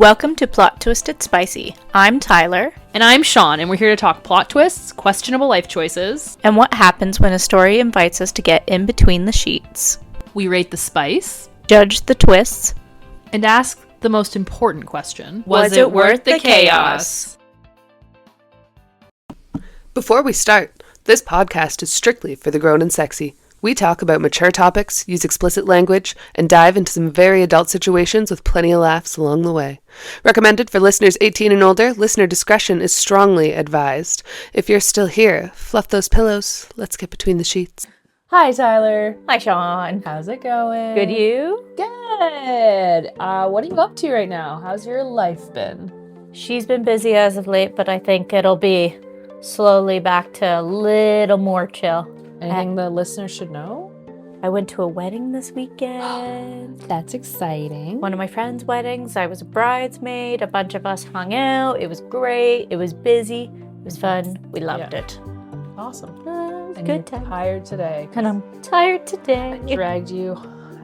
Welcome to Plot Twisted Spicy. I'm Tyler. And I'm Shawn, and we're here to talk plot twists, questionable life choices, and what happens when a story invites us to get in between the sheets. We rate the spice, judge the twists, and ask the most important question. Was it worth the chaos? Before we start, this podcast is strictly for the grown and sexy. We talk about mature topics, use explicit language, and dive into some very adult situations with plenty of laughs along the way. Recommended for listeners 18 and older, listener discretion is strongly advised. If you're still here, fluff those pillows. Let's get between the sheets. Hi, Tyler. Hi, Shawn. How's it going? Good, you? Good. What are you up to right now? How's your life been? She's been busy as of late, but I think it'll be slowly back to a little more chill. Anything the listeners should know? I went to a wedding this weekend. That's exciting. One of my friends' weddings. I was a bridesmaid. A bunch of us hung out. It was great. It was busy. It was fun. We loved it. Awesome. It was a And good you're time. tired today. And I'm tired today. I dragged you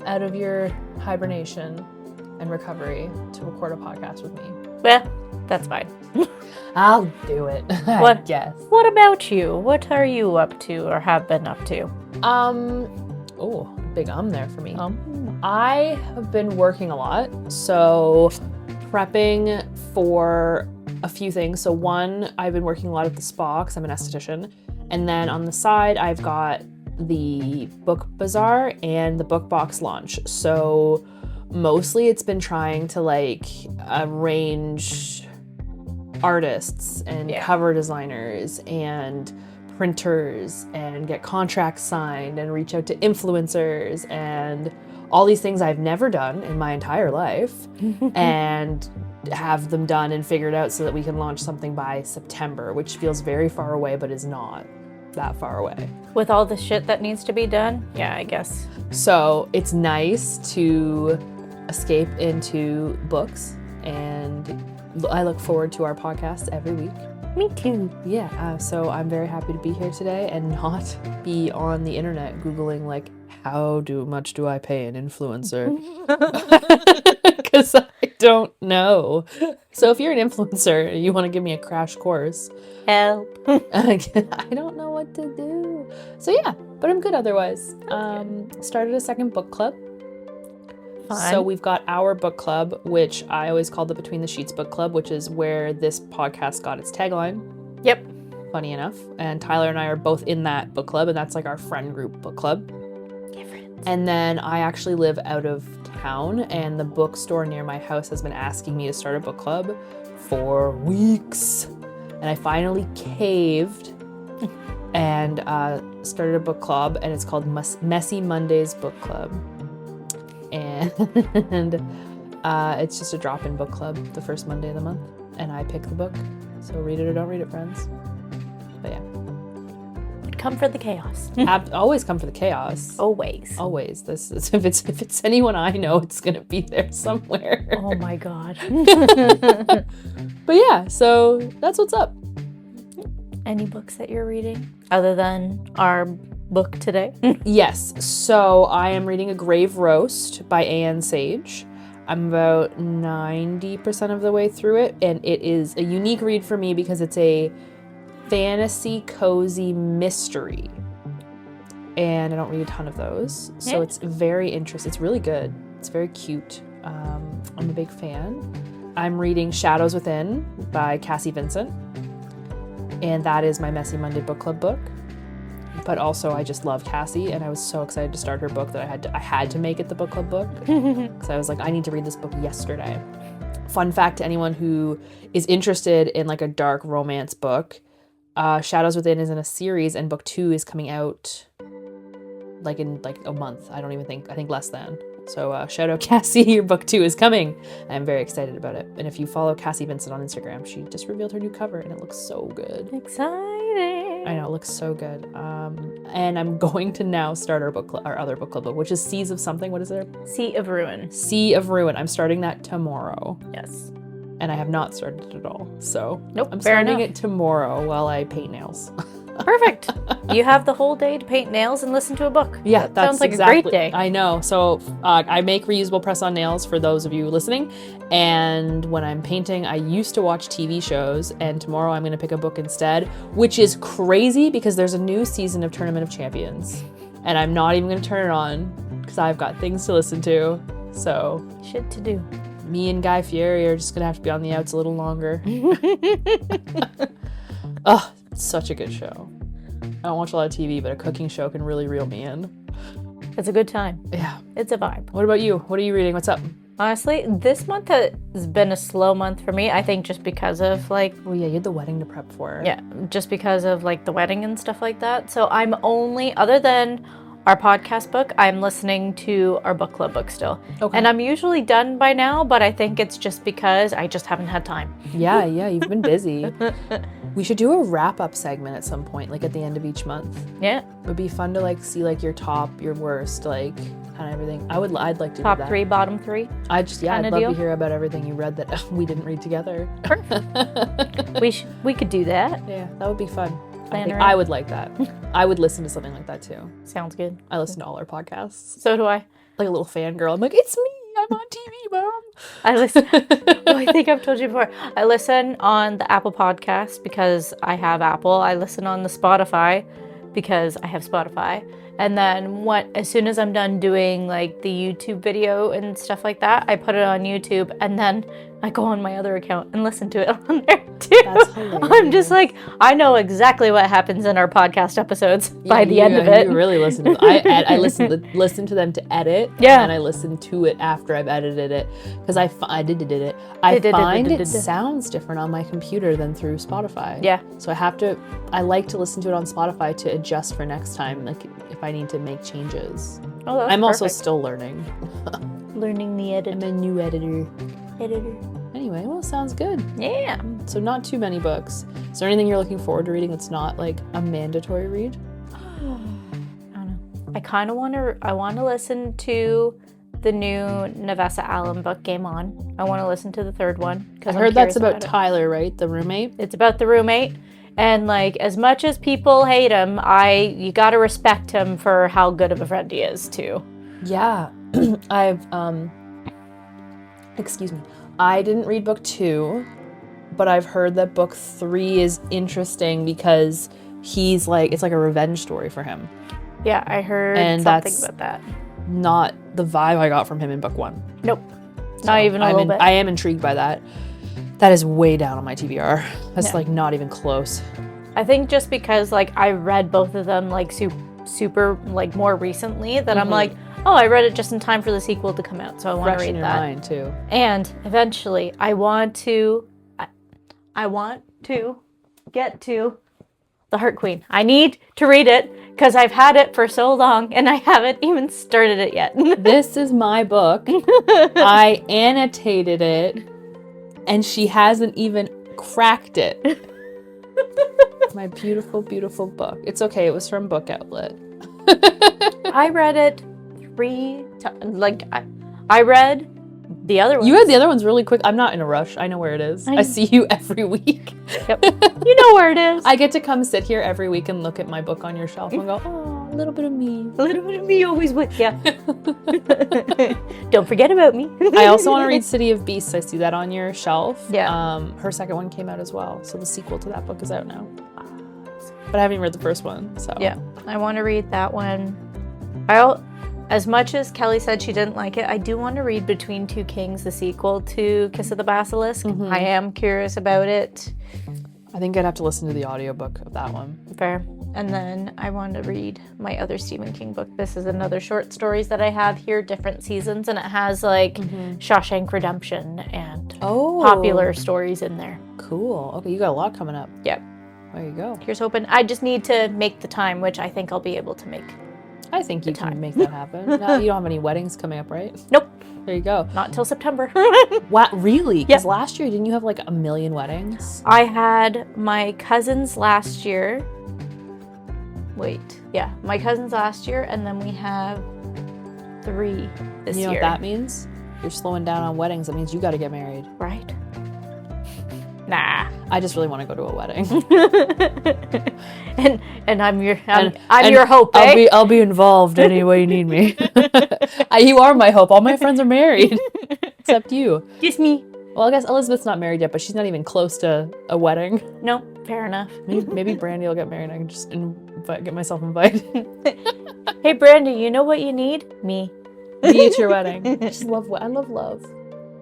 out of your hibernation and recovery to record a podcast with me. Well, that's fine. I'll do it. I guess. What about you? What are you up to or have been up to? Oh, big there for me. I have been working a lot, so prepping for a few things. So one, I've been working a lot at the spa because I'm an esthetician. And then on the side, I've got the book bazaar and the book box launch. So mostly it's been trying to arrange artists and cover designers and printers and get contracts signed and reach out to influencers and all these things I've never done in my entire life and have them done and figured out so that we can launch something by September, which feels very far away but is not that far away. With all the shit that needs to be done? Yeah, I guess. So it's nice to escape into books, and I look forward to our podcast every week. Me too. Yeah, so I'm very happy to be here today and not be on the internet Googling, how much do I pay an influencer? Because I don't know. So if you're an influencer, you want to give me a crash course. Help. I don't know what to do. So yeah, but I'm good otherwise. Started a second book club. Fun. So we've got our book club, which I always call the Between the Sheets book club, which is where this podcast got its tagline. Yep. Funny enough. And Tyler and I are both in that book club, and that's our friend group book club. And then I actually live out of town, and the bookstore near my house has been asking me to start a book club for weeks. And I finally caved and started a book club, and it's called Messy Mondays Book Club. And it's just a drop-in book club the first Monday of the month, and I pick the book. So read it or don't read it, friends. But yeah. Come for the chaos. Always come for the chaos. Always. This is, if it's anyone I know, it's gonna be there somewhere. Oh my god. But yeah, so that's what's up. Any books that you're reading other than our book today? Yes, so I am reading A Grave Roast by A.N. Sage. I'm about 90% of the way through it, and it is a unique read for me because it's a fantasy cozy mystery, and I don't read a ton of those, so it's very interesting. It's really good. It's very cute. I'm a big fan. I'm reading Shadows Within by Cassie Vincent, and that is my Messy Monday book club book. But also I just love Cassie, and I was so excited to start her book that I had to make it the book club book because I was like, I need to read this book yesterday. Fun fact to anyone who is interested in a dark romance book, Shadows Within is in a series, and book 2 is coming out in a month. I think less than. So shout out Cassie, your book 2 is coming. I'm very excited about it. And if you follow Cassie Vincent on Instagram, she just revealed her new cover, and it looks so good. Exciting. I know, it looks so good. And I'm going to now start our other book club book, which is Seas of something. What is it? Sea of Ruin. Sea of Ruin. I'm starting that tomorrow. Yes. And I have not started it at all. So nope, I'm starting it tomorrow while I paint nails. Perfect. You have the whole day to paint nails and listen to a book. Yeah, that that's sounds like exactly, a great day. I know. So I make reusable press-on nails for those of you listening. And when I'm painting, I used to watch TV shows. And tomorrow I'm going to pick a book instead, which is crazy because there's a new season of Tournament of Champions. And I'm not even going to turn it on because I've got things to listen to. So shit to do. Me and Guy Fieri are just going to have to be on the outs a little longer. Oh, it's such a good show. I don't watch a lot of TV, but a cooking show can really reel me in. It's a good time. Yeah. It's a vibe. What about you? What are you reading? What's up? Honestly, this month has been a slow month for me. I think just because of like... Oh yeah, you had the wedding to prep for. Yeah, just because of like the wedding and stuff like that. So I'm only, other than our podcast book, I'm listening to our book club book still. Okay. And I'm usually done by now, but I think it's just because I just haven't had time. Yeah, you've been busy. We should do a wrap-up segment at some point, like at the end of each month. Yeah. It would be fun to like see like your top, your worst, like kind of everything. I'd like to Top do that. 3, bottom 3. I'd love deal. to hear about everything you read that we didn't read together. We could do that. Yeah, that would be fun. Planner. I would like that. I would listen to something like that too. Sounds good. I listen to all our podcasts. So do I. Like a little fangirl. I'm like, it's me. I'm on TV, Mom. I listen. I think I've told you before. I listen on the Apple Podcast because I have Apple. I listen on the Spotify because I have Spotify. And then as soon as I'm done doing like the YouTube video and stuff like that, I put it on YouTube and then I go on my other account and listen to it on there too. That's hilarious. I'm just like, I know exactly what happens in our podcast episodes by the end of it. You really listen to them. I listen to them to edit. Yeah. And I listen to it after I've edited it because I find it sounds different on my computer than through Spotify. Yeah. So I like to listen to it on Spotify to adjust for next time, like if I need to make changes. Oh, that's I'm also perfect. still learning. Learning the edit. I'm a new editor. Anyway, well, sounds good. Yeah. So not too many books. Is there anything you're looking forward to reading that's not like a mandatory read? I don't know. I kind of want to listen to the new Navessa Allen book, Game On. I want to listen to the third one. I heard that's about Tyler, right? The roommate? It's about the roommate. And like, as much as people hate him, you got to respect him for how good of a friend he is too. Yeah. Excuse me. I didn't read book 2, but I've heard that book 3 is interesting because it's like a revenge story for him. Yeah, I heard something about that. Not the vibe I got from him in book 1. Nope. Not even a little bit. I am intrigued by that. That is way down on my TBR. That's like not even close. I think just because like I read both of them like super like more recently that I'm like, oh, I read it just in time for the sequel to come out, so I want to read that. Fresh in your mind too. And eventually, I want to get to The Heart Queen. I need to read it because I've had it for so long and I haven't even started it yet. This is my book. I annotated it, and she hasn't even cracked it. My beautiful, beautiful book. It's okay. It was from Book Outlet. I read it 3 times. Like, I read the other one. You read the other ones really quick. I'm not in a rush. I know where it is. I see you every week. Yep. You know where it is. I get to come sit here every week and look at my book on your shelf and go, oh, a little bit of me. A little bit of me always with you. Don't forget about me. I also want to read City of Beasts. I see that on your shelf. Yeah. Her second one came out as well. So the sequel to that book is out now. But I haven't even read the first one. So yeah, I want to read that one. As much as Kelly said she didn't like it, I do want to read Between Two Kings, the sequel to Kiss of the Basilisk. I am curious about it. I think I'd have to listen to the audiobook of that one. Fair. And then I want to read my other Stephen King book. This is another short stories that I have here, different seasons, and it has like Shawshank Redemption and popular stories in there. Cool. Okay, you got a lot coming up. Yep. There you go. Here's hoping. I just need to make the time, which I think I'll be able to make. I think you can make that happen. No, you don't have any weddings coming up, right? Nope. There you go. Not till September. What? Really? Because Yep. last year, didn't you have like a million weddings? I had my cousins last year. My cousins last year, and then we have 3 this You year. know what that means? You're slowing down on weddings. That means you got to get married. Right? Nah. I just really want to go to a wedding. And I'm your hope, eh? I'll be involved any way you need me. You are my hope. All my friends are married, except you. Just me. Well, I guess Elizabeth's not married yet, but she's not even close to a wedding. No, fair enough. Maybe Brandy will get married. I can just get myself invited. Hey, Brandy, you know what you need? Me. Me at your wedding. I love love.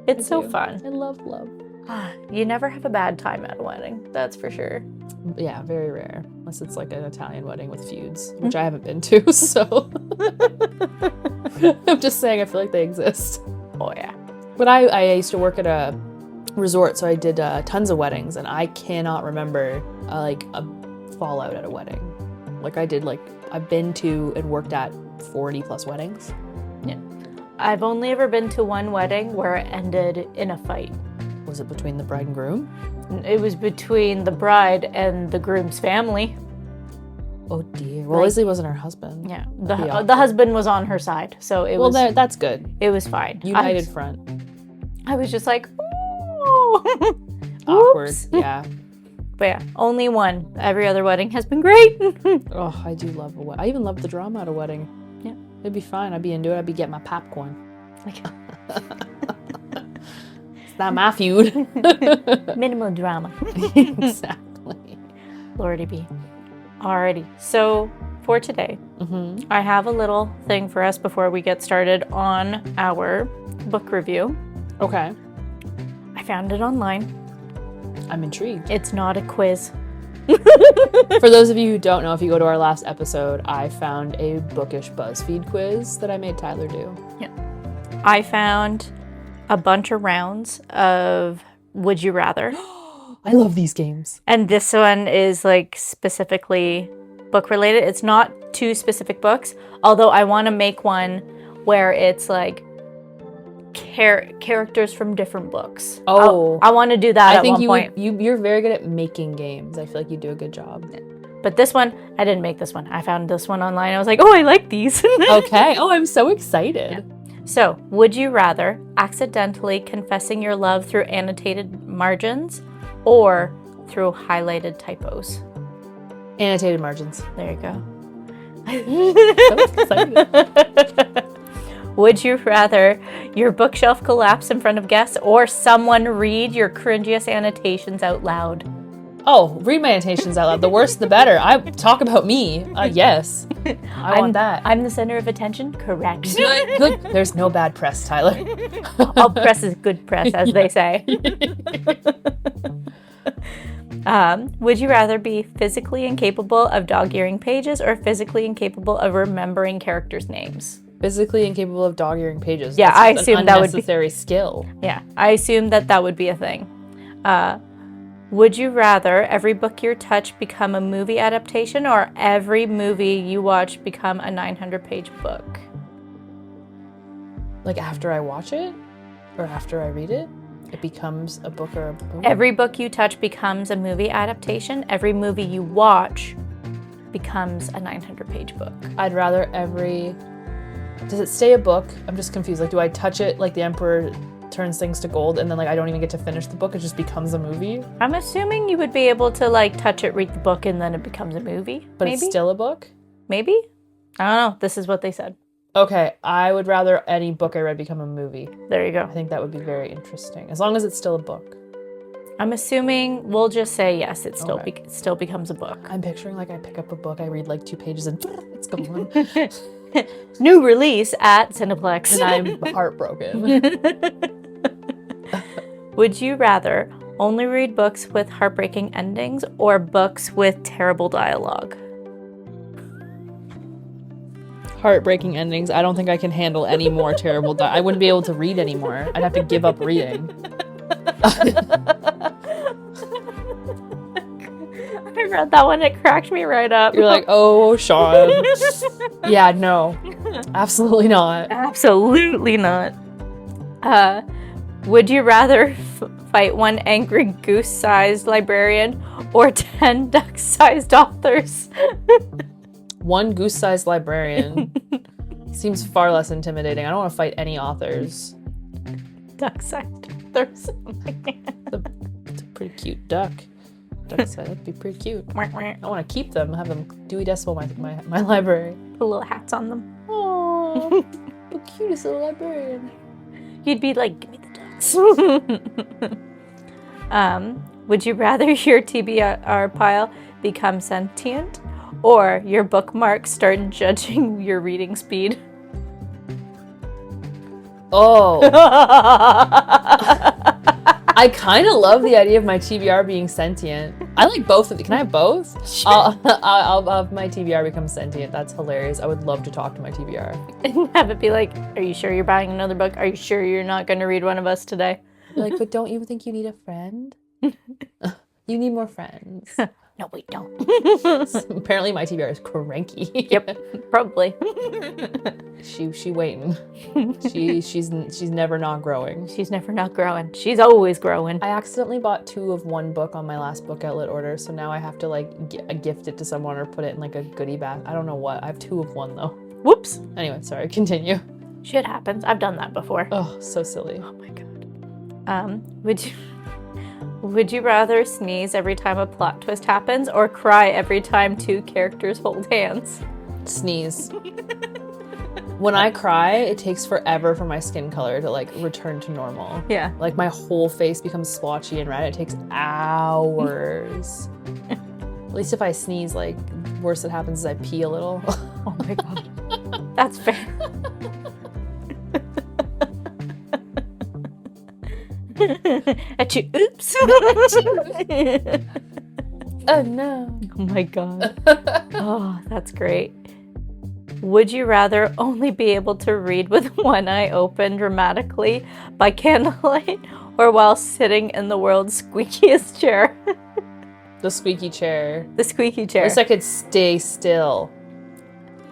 It's so fun. I love love. You never have a bad time at a wedding. That's for sure. Yeah, very rare. Unless it's like an Italian wedding with feuds, which I haven't been to, so. I'm just saying, I feel like they exist. Oh, yeah. But I used to work at a resort, so I did tons of weddings, and I cannot remember a fallout at a wedding. I've been to and worked at 40 plus weddings. Yeah. I've only ever been to one wedding where it ended in a fight. Was it between the bride and groom? It was between the bride and the groom's family. Oh dear. Well, Leslie wasn't her husband. Yeah. The husband was on her side, so it was... Well, that's good. It was fine. United front. I was just like, ooh. Awkward, yeah. But yeah, only one. Every other wedding has been great. Oh, I do love a wedding. I even love the drama at a wedding. Yeah. It'd be fine. I'd be into it. I'd be getting my popcorn. It's not my feud. Minimal drama. Exactly. Lordy be. Alrighty. So for today, I have a little thing for us before we get started on our book review. Okay. I found it online. I'm intrigued. It's not a quiz. For those of you who don't know, if you go to our last episode, I found a bookish BuzzFeed quiz that I made Tyler do. Yeah. I found a bunch of rounds of Would You Rather. I love these games. And this one is specifically book related. It's not two specific books, although I want to make one where it's characters from different books. Oh. I want to do that at one point. You're very good at making games. I feel like you do a good job. But this one, I didn't make this one. I found this one online. I was like, oh, I like these. Okay. Oh, I'm so excited. Yeah. So, would you rather accidentally confessing your love through annotated margins or through highlighted typos? Annotated margins. There you go. So excited. Would you rather your bookshelf collapse in front of guests or someone read your cringiest annotations out loud? Oh, read my annotations out loud. The worse, the better. Talk about me. Yes. I want that. I'm the center of attention? Correct. Good. There's no bad press, Tyler. All press is good press, as they say. Would you rather be physically incapable of dog-earing pages or physically incapable of remembering characters' names? Physically incapable of dog-earing pages. Yeah, That's I assume that would be... unnecessary skill. Yeah, I assume that would be a thing. Would you rather every book you touch become a movie adaptation or every movie you watch become a 900-page book? After I watch it? Or after I read it? It becomes a book or a movie? Every book you touch becomes a movie adaptation. Every movie you watch becomes a 900-page book. I'd rather every... Does it stay a book? I'm just confused. Do I touch it like the Emperor turns things to gold and then I don't even get to finish the book? It just becomes a movie? I'm assuming you would be able to touch it, read the book, and then it becomes a movie. But maybe? It's still a book? Maybe? I don't know. This is what they said. Okay, I would rather any book I read become a movie. There you go. I think that would be very interesting. As long as it's still a book. I'm assuming we'll just say yes, it still becomes a book. I'm picturing I pick up a book, I read 2 pages and it's gone. New release at Cineplex. And I'm heartbroken. Would you rather only read books with heartbreaking endings or books with terrible dialogue? Heartbreaking endings. I don't think I can handle any more terrible I wouldn't be able to read anymore. I'd have to give up reading. I read that one, it cracked me right up. You're like, oh, Shawn. Yeah, no. Absolutely not. Absolutely not. Would you rather fight one angry goose-sized librarian or 10 duck-sized authors? One goose-sized librarian seems far less intimidating. I don't want to fight any authors. Duck-sized authors. Oh my God. It's a pretty cute duck. That'd be pretty cute. Wah, wah. I want to keep them, have them Dewey Decimal my library. Put little hats on them. Oh, the cutest little librarian. You'd be like, give me the ducks. Would you rather your TBR pile become sentient or your bookmarks start judging your reading speed? Oh. I kind of love the idea of my TBR being sentient. I like both of them. Can I have both? Sure. I'll have my TBR become sentient. That's hilarious. I would love to talk to my TBR. And have it be like, are you sure you're buying another book? Are you sure you're not going to read one of us today? Like, but don't you think you need a friend? You need more friends. No, we don't. Apparently my TBR is cranky. Yep, probably. She waiting. She's never not growing. She's never not growing. She's always growing. I accidentally bought 2 of one book on my last book outlet order, so now I have to like gift it to someone or put it in like a goodie bag. I don't know what. I have 2 of one though. Whoops. Anyway, sorry. Continue. Shit happens. I've done that before. Oh, so silly. Oh my god. Would you rather sneeze every time a plot twist happens or cry every time 2 characters hold hands? Sneeze. When I cry, it takes forever for my skin color to like return to normal. Yeah. Like my whole face becomes splotchy and red. It takes hours. At least if I sneeze, like worst that happens is I pee a little. Oh my god. That's fair. Oops. Oh no. Oh my god. Oh, that's great. Would you rather only be able to read with one eye open dramatically by candlelight or while sitting in the world's squeakiest chair? The squeaky chair. The squeaky chair. At least I could stay still.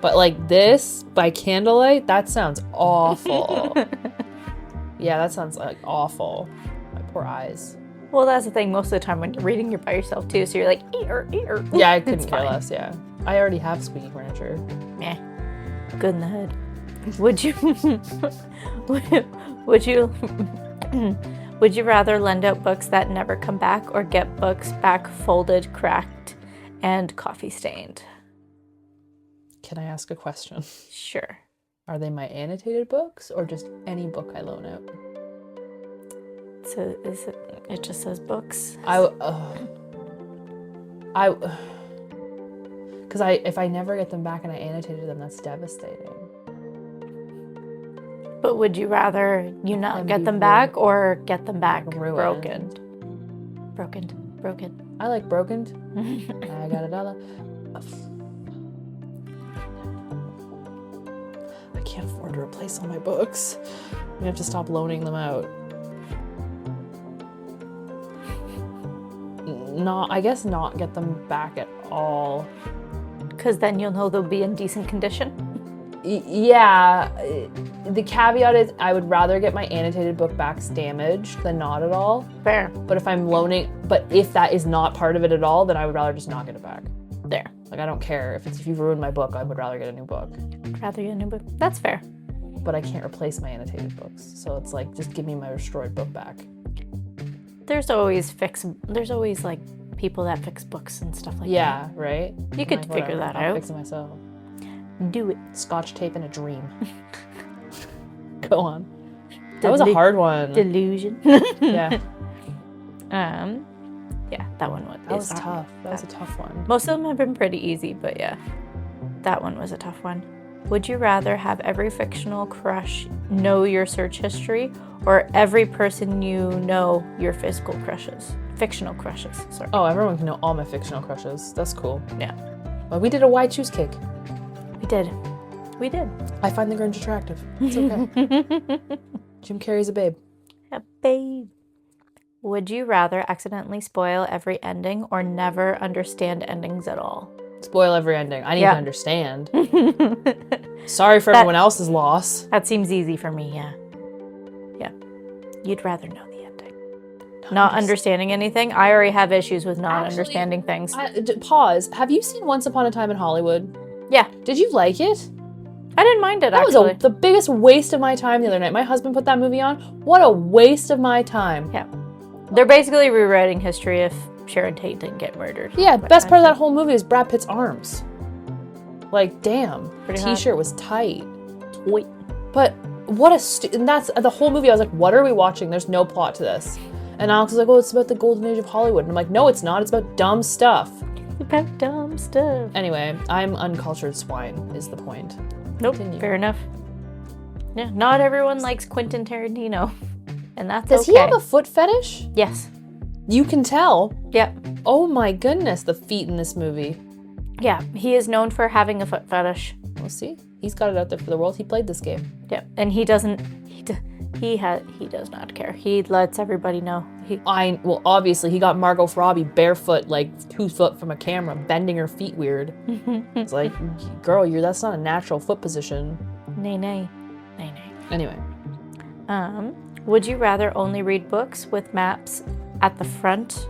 But like this, by candlelight, that sounds awful. Yeah, that sounds like awful. My poor eyes. Well, that's the thing. Most of the time when you're reading, you're by yourself too, so you're like, ear, ear. Yeah, I couldn't It's care fine. less, yeah. I already have squeaky furniture. Meh. Good in the head. Would you would you would you rather lend out books that never come back or get books back folded, cracked, and coffee stained? Can I ask a question? Sure. Are they my annotated books or just any book I loan out? So is it just says books? Because if I never get them back and I annotated them, that's devastating. But would you rather you not Them get be them back or get them back ruined. broken? I like broken. I got $1. I can't afford to replace all my books. We have to stop loaning them out. I guess not get them back at all. Because then you'll know they'll be in decent condition. Yeah, the caveat is I would rather get my annotated book backs damaged than not at all. Fair. But if that is not part of it at all, then I would rather just not get it back. There. Like, I don't care. If you ruin my book, I would rather get a new book. Rather get a new book. That's fair. But I can't replace my annotated books. So it's like, just give me my destroyed book back. There's always like people that fix books and stuff like that. Yeah, right? You could Like, figure whatever, that I'll out. fix it myself. Do it. Scotch tape and a dream. Go on. That was a hard one. Delusion. Yeah. Yeah, that one was. That was tough. That was a tough one. Most of them have been pretty easy, but yeah, that one was a tough one. Would you rather have every fictional crush know your search history, or every person you know your fictional crushes? Sorry. Oh, everyone can know all my fictional crushes. That's cool. Yeah, Well, we did a why choose cake. we did. I find the Grinch attractive. It's okay. Jim Carrey's a babe. A babe. Would you rather accidentally spoil every ending or never understand endings at all? Spoil every ending. I need Yeah. to understand. Sorry for everyone else's loss. That seems easy for me, yeah. Yeah. You'd rather know the ending. Not understanding anything? I already have issues with not understanding things. Pause. Have you seen Once Upon a Time in Hollywood? Yeah. Did you like it? I didn't mind it, That actually. was the biggest waste of my time the other night. My husband put that movie on. What a waste of my time. Yeah. They're basically rewriting history Sharon Tate didn't get murdered. Yeah, But best part of that actually, whole movie is Brad Pitt's arms. Like, damn. Pretty hot. T-shirt was tight. Wait. But what and that's the whole movie. I was like, what are we watching? There's no plot to this. And Alex was like, oh, it's about the golden age of Hollywood. And I'm like, no, it's not. It's about dumb stuff. About dumb stuff. Anyway, I'm uncultured swine is the point. Nope, Continue. fair enough. Yeah, not everyone likes Quentin Tarantino. And that's Does okay. he have a foot fetish? Yes. You can tell. Yep. Oh my goodness, the feet in this movie. Yeah, he is known for having a foot fetish. We'll see. He's got it out there for the world. He played this game. Yep, and he doesn't. He does not care. He lets everybody know. Well, obviously, he got Margot Robbie barefoot, like 2 foot from a camera, bending her feet weird. It's like, girl, that's not a natural foot position. Nay. Anyway. Would you rather only read books with maps at the front,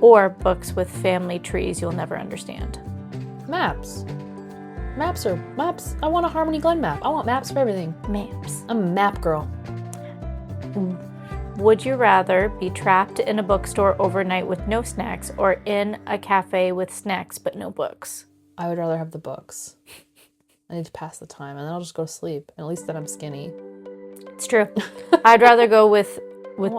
or books with family trees you'll never understand? Maps. Maps. I want a Harmony Glen map. I want maps for everything. Maps. I'm a map girl. Would you rather be trapped in a bookstore overnight with no snacks, or in a cafe with snacks but no books? I would rather have the books. I need to pass the time, and then I'll just go to sleep. And at least then I'm skinny. It's true. I'd rather go with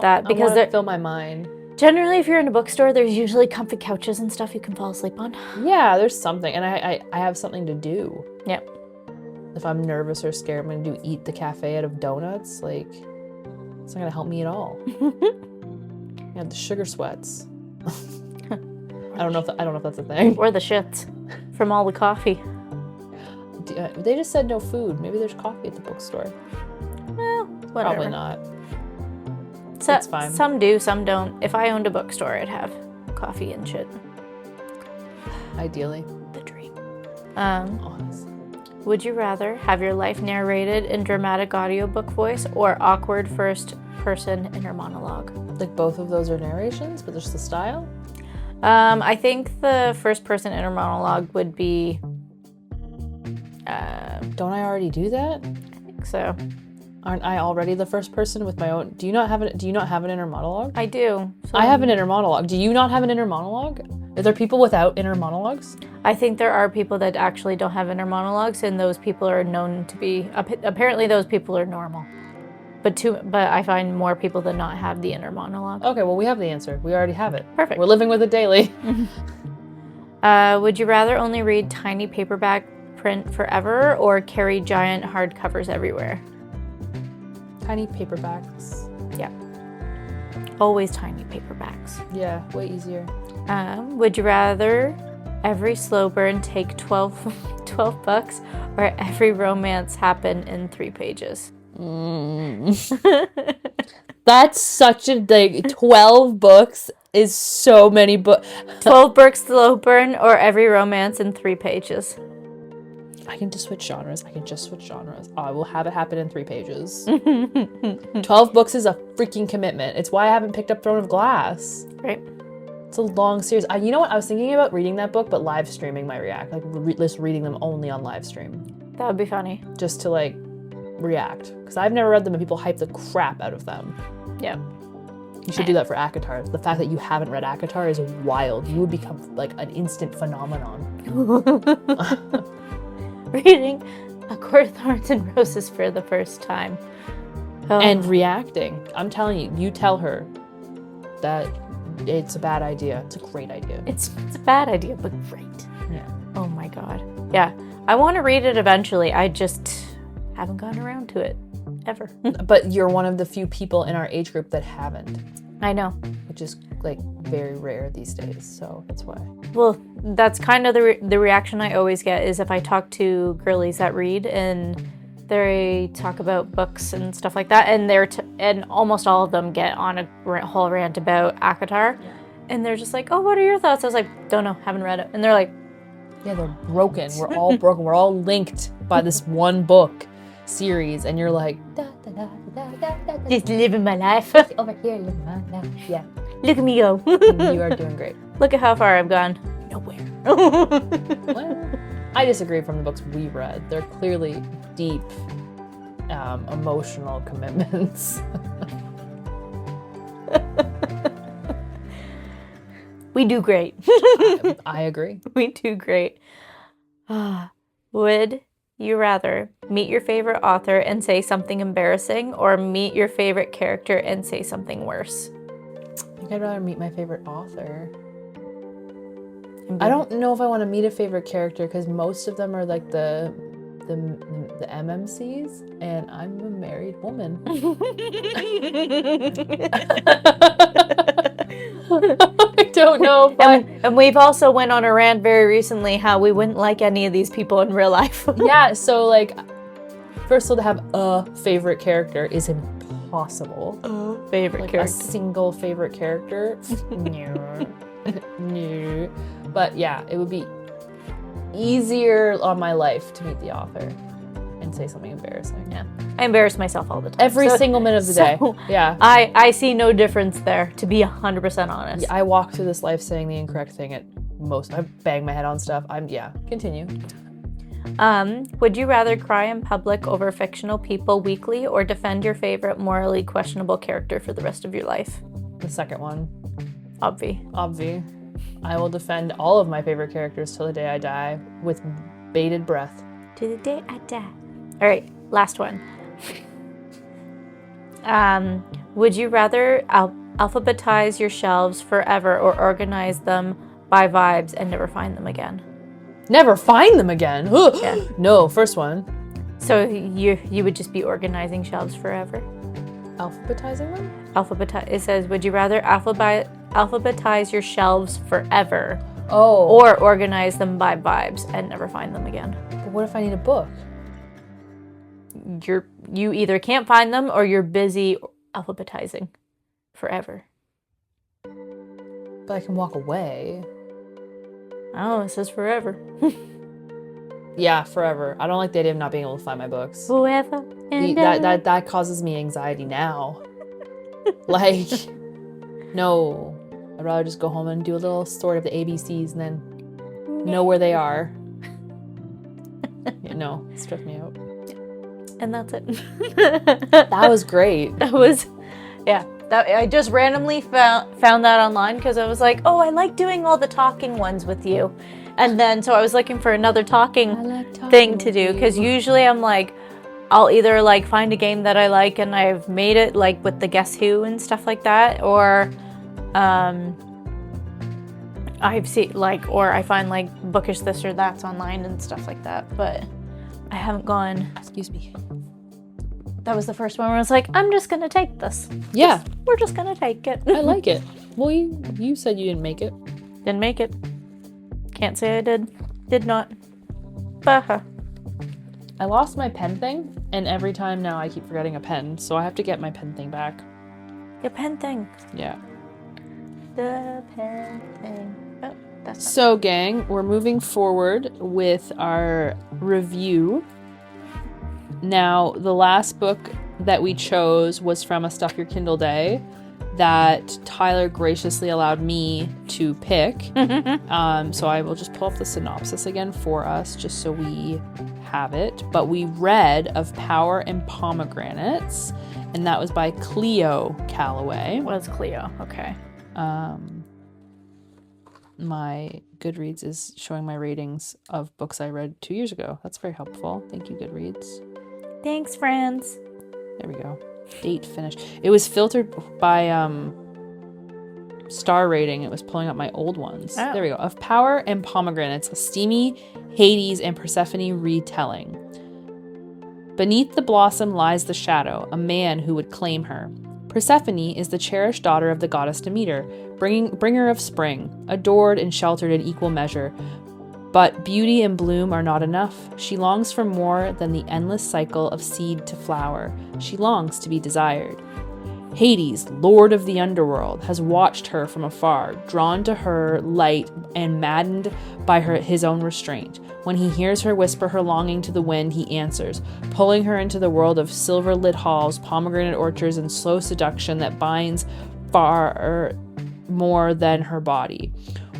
that because I want to fill my mind. Generally, if you're in a bookstore, there's usually comfy couches and stuff you can fall asleep on. Yeah, there's something, and I have something to do. Yep. If I'm nervous or scared, I'm gonna eat the cafe out of donuts. Like, it's not gonna help me at all. I have the sugar sweats. I don't know if that's a thing. Or the shits from all the coffee. They just said no food. Maybe there's coffee at the bookstore. Well, whatever. Probably not. That's fine. Some do, some don't. If I owned a bookstore, I'd have coffee and shit. Ideally. The dream. Honest. Would you rather have your life narrated in dramatic audiobook voice, or awkward first-person inner monologue? Like both of those are narrations, but just the style? I think the first-person inner monologue would be... Don't I already do that? I think so. Aren't I already the first person with my own? Do you not have an inner monologue? I do. So I have an inner monologue. Do you not have an inner monologue? Are there people without inner monologues? I think there are people that actually don't have inner monologues, and those people are known to be... Apparently, those people are normal. But I find more people that not have the inner monologue. Okay, well, we have the answer. We already have it. Perfect. We're living with it daily. Would you rather only read tiny paperback print forever, or carry giant hardcovers everywhere? Tiny paperbacks. Yeah. Always tiny paperbacks. Yeah, way easier. Would you rather every slow burn take 12 bucks, or every romance happen in 3 pages? That's such a 12 books is so many books. 12 books slow burn, or every romance in 3 pages? I can just switch genres. I will have it happen in 3 pages. 12 books is a freaking commitment. It's why I haven't picked up Throne of Glass. Right. It's a long series. You know what? I was thinking about reading that book, but live streaming my react. Just reading them only on live stream. That would be funny. Just to react. Because I've never read them and people hype the crap out of them. Yeah. You should do that for ACOTAR. The fact that you haven't read ACOTAR is wild. You would become an instant phenomenon. Reading A Court of Thorns and Roses for the first time. Oh. And reacting. I'm telling you tell her that it's a bad idea. It's a great idea. It's a bad idea, but great. Yeah. Oh my god. Yeah. I want to read it eventually. I just haven't gotten around to it. Ever. But you're one of the few people in our age group that haven't. I know. Which is very rare these days, so that's why. Well, that's kind of the reaction I always get is if I talk to girlies that read and they talk about books and stuff like that, and and almost all of them get on a whole rant about ACOTAR, and they're just like, "Oh, what are your thoughts?" I was like, "Don't know, haven't read it," and they're like, "Yeah, they're broken. We're all broken. We're all linked by this one book series," and you're like, "Just living my life over here, living my life." Yeah. Look at me go. You are doing great. Look at how far I've gone. Nowhere. Well, I disagree from the books we read. They're clearly deep, emotional commitments. We do great. I agree. We do great. Would you rather meet your favorite author and say something embarrassing, or meet your favorite character and say something worse? I think I'd rather meet my favorite author. I don't know if I want to meet a favorite character because most of them are like the MMCs, and I'm a married woman. I don't know. And we've also went on a rant very recently how we wouldn't like any of these people in real life. Yeah, so like, first of all, to have a favorite character is impossible. Favorite Like character. a single favorite character. No. No. But yeah, it would be easier on my life to meet the author and say something embarrassing. Yeah. I embarrass myself all the time. Every single minute of the day. Yeah. I see no difference there, to be 100% honest. I walk through this life saying the incorrect thing at most. I bang my head on stuff. Continue. Would you rather cry in public over fictional people weekly, or defend your favorite morally questionable character for the rest of your life? The second one. Obvi. I will defend all of my favorite characters till the day I die with bated breath. To the day I die. All right, last one. Would you rather alphabetize your shelves forever, or organize them by vibes and never find them again? Never find them again. Yeah. No, first one. So you would just be organizing shelves forever? Alphabetizing them? It says, would you rather alphabetize your shelves forever, Oh. or organize them by vibes and never find them again? But what if I need a book? You either can't find them, or you're busy alphabetizing forever. But I can walk away. Oh, it says forever. Yeah, forever. I don't like the idea of not being able to find my books. Forever and ever. That causes me anxiety now. Like, no. I'd rather just go home and do a little sort of the ABCs and then know where they are. No, it stressed me out. And that's it. That was great. I just randomly found that online because I was like, oh, I like doing all the talking ones with you. And then, so I was looking for another talking thing to do, because usually I'm like, I'll either like find a game that I like and I've made it like with the Guess Who and stuff like that, or I've seen like, or I find like bookish this or that's online and stuff like that, but I haven't gone. Excuse me. That was the first one where I was like, I'm just gonna take this. Yeah. We're just gonna take it. I like it. Well, you said you didn't make it. Didn't make it. Can't say I did. Did not. Baha. I lost my pen thing, and every time now I keep forgetting a pen, so I have to get my pen thing back. Your pen thing. Yeah. The pen thing. Oh, that's not. So, gang, we're moving forward with our review. Now, the last book that we chose was from a Stuff Your Kindle Day that Tyler graciously allowed me to pick. So I will just pull up the synopsis again for us, just so we have it. But we read of Power and Pomegranates, and that was by Cleo Calloway. Was Cleo. Okay. My Goodreads is showing my ratings of books I read 2 years ago. That's very helpful. Thank you, Goodreads. Thanks, friends. There we go. Date finished. It was filtered by star rating. It was pulling up my old ones. Oh. There we go. Of Power and Pomegranates, a steamy Hades and Persephone retelling. Beneath the blossom lies the shadow, a man who would claim her. Persephone is the cherished daughter of the goddess Demeter, bringer of spring, adored and sheltered in equal measure. But beauty and bloom are not enough. She longs for more than the endless cycle of seed to flower. She longs to be desired. Hades, lord of the underworld, has watched her from afar, drawn to her light and maddened by his own restraint. When he hears her whisper her longing to the wind, he answers, pulling her into the world of silver-lit halls, pomegranate orchards, and slow seduction that binds far more than her body.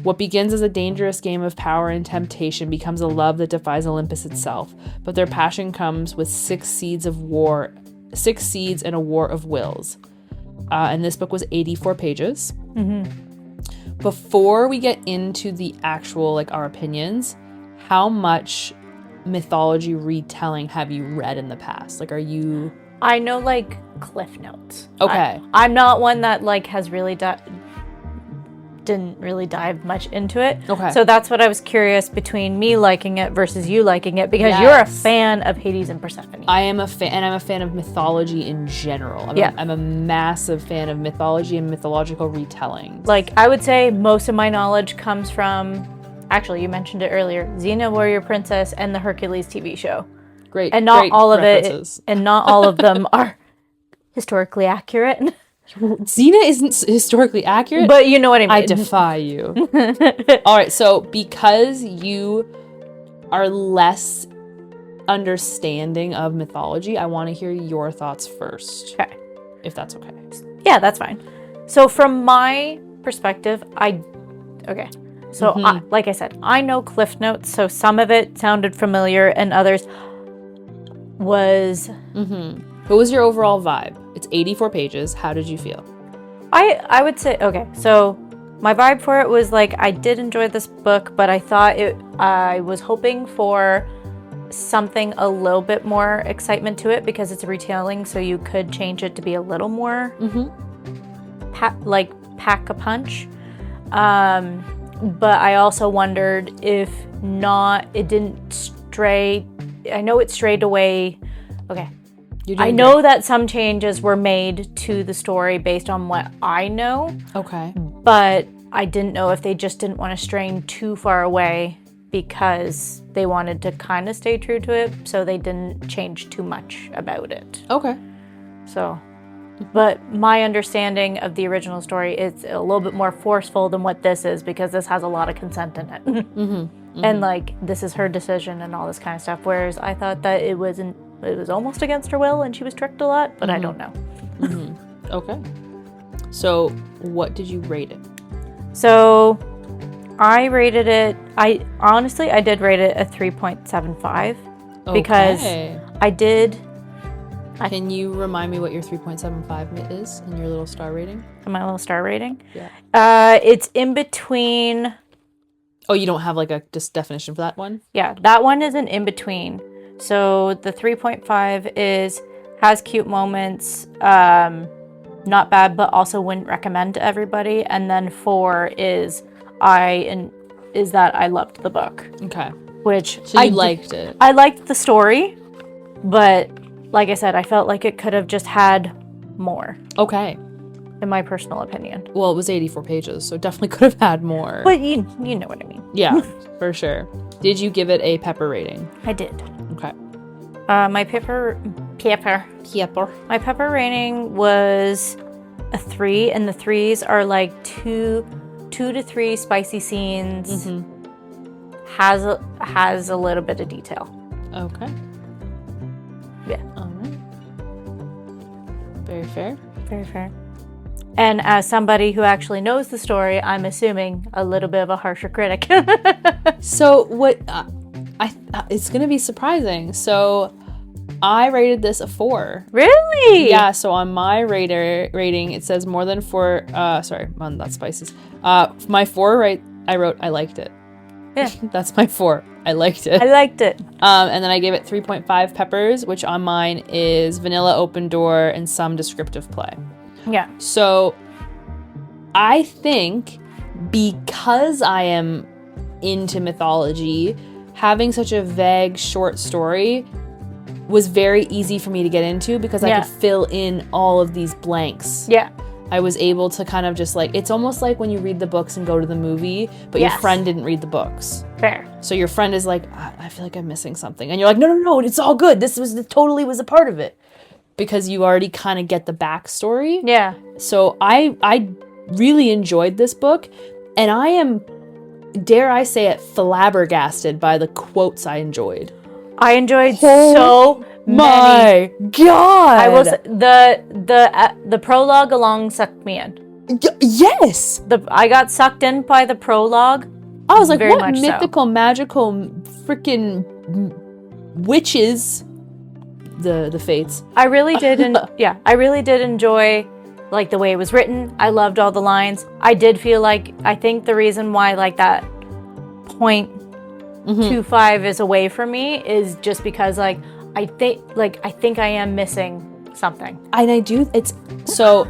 What begins as a dangerous game of power and temptation becomes a love that defies Olympus itself, but their passion comes with 6 seeds and a war of wills. And this book was 84 pages. Mm-hmm. Before we get into the actual, like, our opinions, how much mythology retelling have you read in the past? Like, are you... I know, like, Cliff Notes. Okay. I'm not one that, like, has really didn't really dive much into it. Okay. So that's what I was curious between me liking it versus you liking it, because you're a fan of Hades and Persephone. I am a fan, and I'm a fan of mythology in general. I'm a massive fan of mythology and mythological retelling. Like, I would say most of my knowledge comes from, actually, you mentioned it earlier, Xena Warrior Princess and the Hercules TV show. Great. And not great all of references. it, and not all of them are historically accurate. Xena isn't historically accurate, but you know what I mean. I defy you. All right, so because you are less understanding of mythology, I want to hear your thoughts first. Okay. If that's okay. Yeah, that's fine. So from my perspective, like I said, I know Cliff Notes, so some of it sounded familiar and others was... What was your overall vibe? It's 84 pages. How did you feel? I would say, okay, so my vibe for it was like, I did enjoy this book, but I thought I was hoping for something a little bit more excitement to it, because it's a retelling, so you could change it to be a little more pack a punch. But I also wondered if it didn't stray. I know it strayed away. Okay. I know that some changes were made to the story based on what I know. Okay. But I didn't know if they just didn't want to strain too far away because they wanted to kind of stay true to it, so they didn't change too much about it. Okay. So, but my understanding of the original story is a little bit more forceful than what this is, because this has a lot of consent in it. And like, this is her decision and all this kind of stuff, whereas I thought that it was almost against her will and she was tricked a lot, but I don't know. Okay. So what did you rate it? So I rated it, I did rate it a 3.75 because I did... Can you remind me what your 3.75 is in your little star rating? My little star rating? Yeah. It's in between... Oh, you don't have like a just definition for that one? Yeah, that one is an in between. So the 3.5 has cute moments, not bad, but also wouldn't recommend to everybody. And then 4 is that I loved the book. Okay. Which so you liked it. I liked the story, but like I said, I felt like it could have just had more. Okay. In my personal opinion. Well, it was 84 pages, so it definitely could have had more. But you know what I mean. Yeah, for sure. Did you give it a pepper rating? I did. Okay. My pepper rating was a 3, and the 3s are like 2 to 3 spicy scenes. Has a little bit of detail. Okay. Yeah. All right. Very fair. Very fair. And as somebody who actually knows the story, I'm assuming a little bit of a harsher critic. So what? It's gonna be surprising. So I rated this a 4. Really? Yeah. So on my rating, it says more than 4. Sorry, on that spices. My 4. I wrote I liked it. Yeah. That's my 4. I liked it. I liked it. And then I gave it 3.5 peppers, which on mine is vanilla, open door, and some descriptive play. Yeah. So I think because I am into mythology, having such a vague short story was very easy for me to get into, because I could fill in all of these blanks. Yeah. I was able to kind of just like, it's almost like when you read the books and go to the movie, but your friend didn't read the books. Fair. So your friend is like, I feel like I'm missing something. And you're like, no, it's all good. This totally was a part of it. Because you already kind of get the backstory. Yeah. So I really enjoyed this book, and I am, dare I say it, flabbergasted by the quotes I enjoyed. I enjoyed so many. My God! I will say, the prologue alone sucked me in. Yes! I got sucked in by the prologue. I was like, very what mythical, magical, freaking witches... The fates. I really did, I really did enjoy like the way it was written. I loved all the lines. I did feel like, I think the reason why like that 0.25 is away from me is just because like I think I am missing something. And I do, it's, so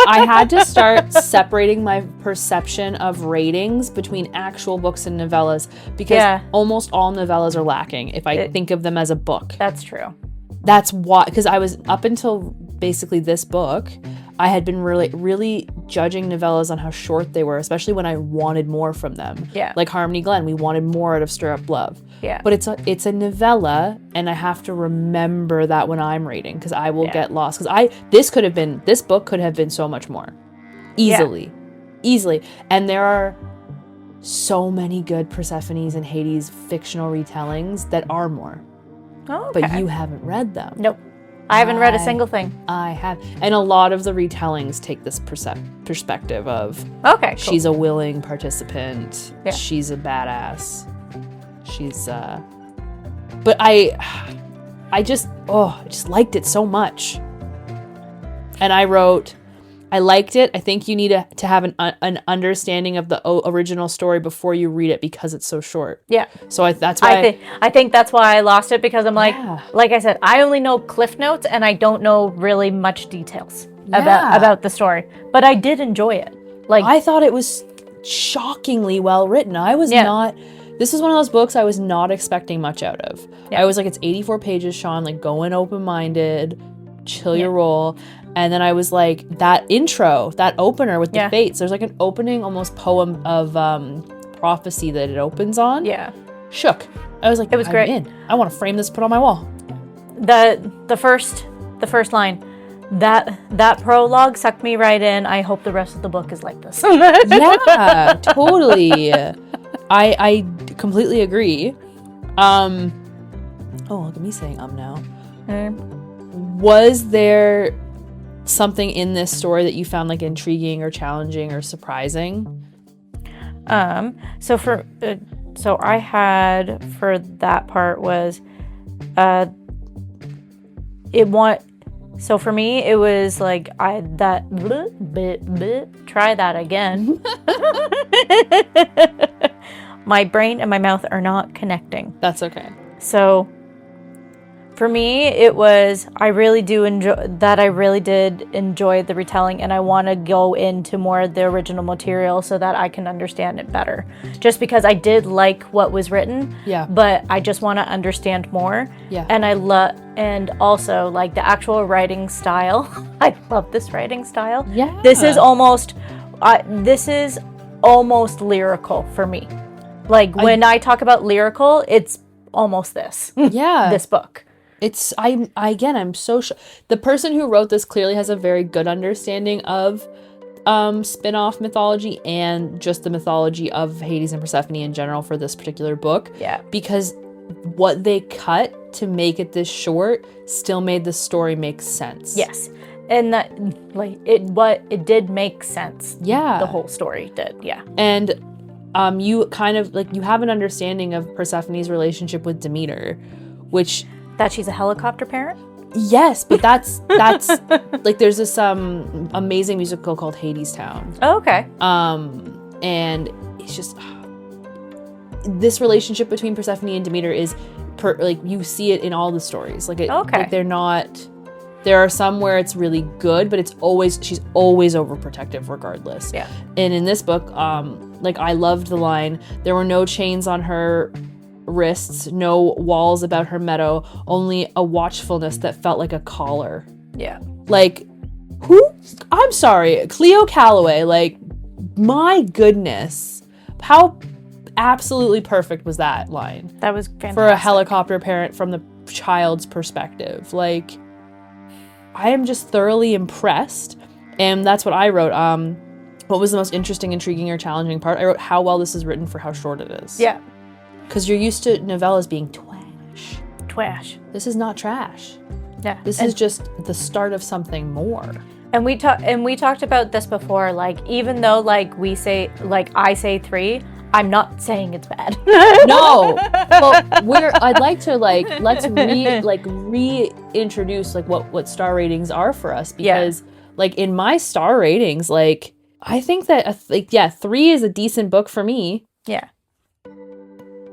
I had to start separating my perception of ratings between actual books and novellas, because almost all novellas are lacking if I think of them as a book. That's true. That's why, because I was, up until basically this book, I had been really judging novellas on how short they were, especially when I wanted more from them. Yeah. Like Harmony Glen, we wanted more out of Stir Up Love. Yeah. But it's a novella, and I have to remember that when I'm reading, because I will get lost. Because this book could have been so much more. Easily. And there are so many good Persephone's and Hades fictional retellings that are more. Oh, okay. But you haven't read them. Nope. I haven't read a single thing. I have. And a lot of the retellings take this perspective of, okay, cool. She's a willing participant. Yeah. She's a badass. She's, but I just liked it so much. And I wrote, I liked it. I think you need to have an understanding of the original story before you read it, because it's so short. Yeah. So that's why I think that's why I lost it, because I'm like I said, I only know Cliff Notes and I don't know really much details about the story. But I did enjoy it. Like, I thought it was shockingly well written. I was not. This is one of those books I was not expecting much out of. Yeah. I was like, it's 84 pages, Shawn. Like, go in open-minded, chill your roll. And then I was like, that intro, that opener with the fates, there's like an opening almost poem of prophecy that it opens on. Yeah. Shook. I was like, it was great. In. I want to frame this, put on my wall. The first line, that prologue sucked me right in. I hope the rest of the book is like this. Yeah, totally. I completely agree. Oh, look at me saying now. Was there something in this story that you found like intriguing or challenging or surprising? So I had, for that part was so for me it was like try that again. My brain and my mouth are not connecting. That's okay. So for me, it was, I really did enjoy the retelling, and I want to go into more of the original material so that I can understand it better. Just because I did like what was written, but I just want to understand more. Yeah. And and also like the actual writing style. I love this writing style. Yeah. This is almost lyrical for me. Like when I talk about lyrical, it's almost this. Yeah. This book. I'm so sure the person who wrote this clearly has a very good understanding of spin-off mythology and just the mythology of Hades and Persephone in general for this particular book. Yeah. Because what they cut to make it this short still made the story make sense. Yes. And that it did make sense. Yeah. The whole story did. Yeah. And you kind of like, you have an understanding of Persephone's relationship with Demeter, which that she's a helicopter parent? Yes, but that's like, there's this amazing musical called Hadestown. Oh, okay. And it's just this relationship between Persephone and Demeter is you see it in all the stories. Like they're not. There are some where it's really good, but she's always overprotective regardless. Yeah. And in this book, I loved the line, there were no chains on her wrists, no walls about her meadow, only a watchfulness that felt like a collar. Yeah. Like, who? I'm sorry, Cleo Calloway, like, my goodness. How absolutely perfect was that line? That was fantastic. For a helicopter parent from the child's perspective. Like, I am just thoroughly impressed. And that's what I wrote. What was the most interesting, intriguing, or challenging part? I wrote how well this is written for how short it is. Yeah. Because you're used to novellas being twash. This is not trash. Yeah. This is just the start of something more. And we talked about this before. Like, even though like we say, like I say 3, I'm not saying it's bad. No. Well, I'd like to let's reintroduce like what star ratings are for us, because like in my star ratings, like I think that 3 is a decent book for me. Yeah.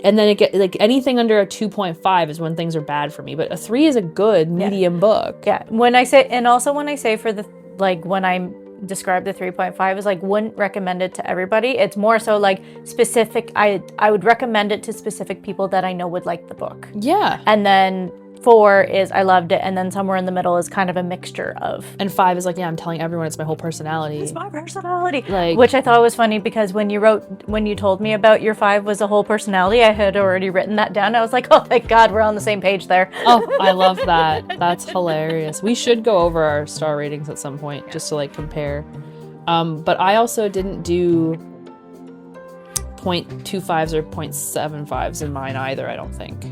And then it get like anything under a 2.5 is when things are bad for me, but a 3 is a good medium book. Yeah. When I say for the, like, when I describe the 3.5 is like, wouldn't recommend it to everybody. It's more so like specific. I would recommend it to specific people that I know would like the book. Yeah. And then 4 is I loved it, and then somewhere in the middle is kind of a mixture of. And 5 is like, I'm telling everyone it's my whole personality. It's my personality. Like, which I thought was funny because when you told me about your 5 was a whole personality, I had already written that down. I was like, oh, thank God, we're on the same page there. Oh, I love that. That's hilarious. We should go over our star ratings at some point just to like compare. But I also didn't do 0.25s or 0.75s in mine either, I don't think.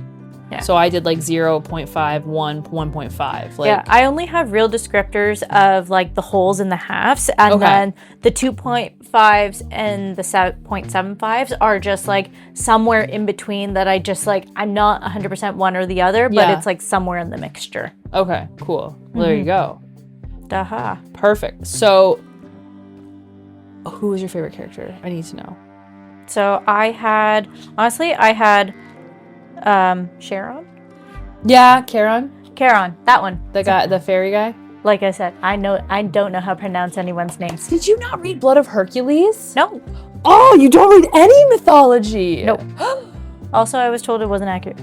Yeah. So I did like 0.5, 1, 1.5. Like, yeah, I only have real descriptors of like the wholes and the halves, and then the 2.5s and the 0.75s are just like somewhere in between that I just like, I'm not 100% one or the other, but it's like somewhere in the mixture. Okay, cool. Well, there you go. Aha. Perfect. So who was your favorite character? I need to know. So I had Sharon? Yeah, Charon, that one. The guy, the fairy guy. Like I said, I don't know how to pronounce anyone's names. Did you not read Blood of Hercules? No. Oh, you don't read any mythology? Nope. Also, I was told it wasn't accurate.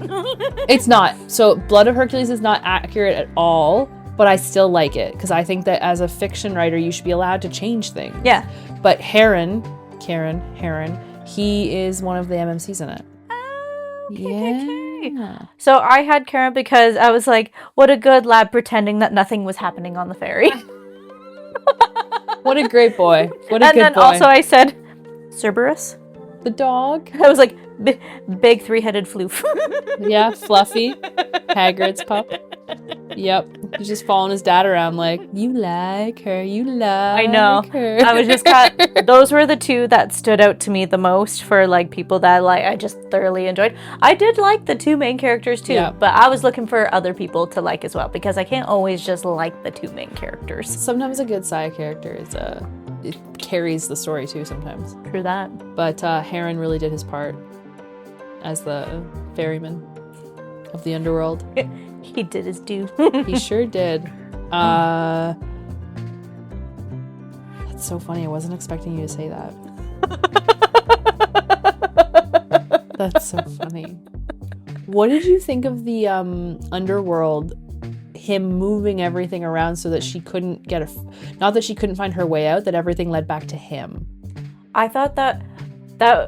It's not. So Blood of Hercules is not accurate at all, but I still like it because I think that as a fiction writer, you should be allowed to change things. Yeah. But Heron, he is one of the MMCs in it. Yeah. So I had Karen because I was like, what a good lad pretending that nothing was happening on the ferry. What a great boy. What a and good then boy. Also I said Cerberus. The dog. I was like, big 3-headed floof. Yeah, Fluffy. Hagrid's pup. Yep. He's just following his dad around like, you like her, I know. her. I was just those were the two that stood out to me the most for like people that like I just thoroughly enjoyed. I did like the 2 main characters too, but I was looking for other people to like as well because I can't always just like the 2 main characters. Sometimes a good side character is it carries the story too sometimes. True that. But Heron really did his part as the ferryman of the underworld. He did his due. He sure did. That's so funny. I wasn't expecting you to say that. That's so funny. What did you think of the underworld, him moving everything around so that she couldn't not that she couldn't find her way out, that everything led back to him? I thought that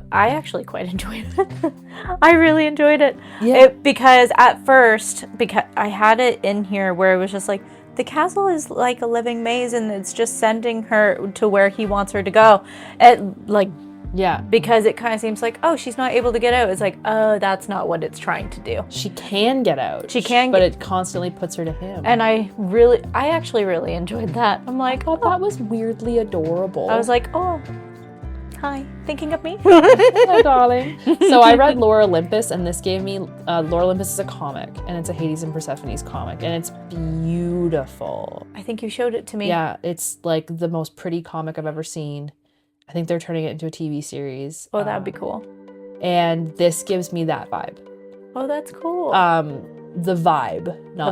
I actually quite enjoyed it. I really enjoyed it. Yeah. Because at first, because I had it in here where it was just like, the castle is like a living maze and it's just sending her to where he wants her to go. Because it kind of seems like, oh, she's not able to get out. It's like, oh, that's not what it's trying to do. She can get out. She can, but it constantly puts her to him. And I actually really enjoyed that. I'm like, I thought that was weirdly adorable. I was like, oh, hi, thinking of me? Hello, darling. So I read Lore Olympus, and this gave me Lore Olympus is a comic, and it's a Hades and Persephone's comic, and it's beautiful. I think you showed it to me. Yeah, it's like the most pretty comic I've ever seen. I think they're turning it into a TV series. Oh, that'd be cool. And this gives me that vibe. Oh, that's cool. The vibe.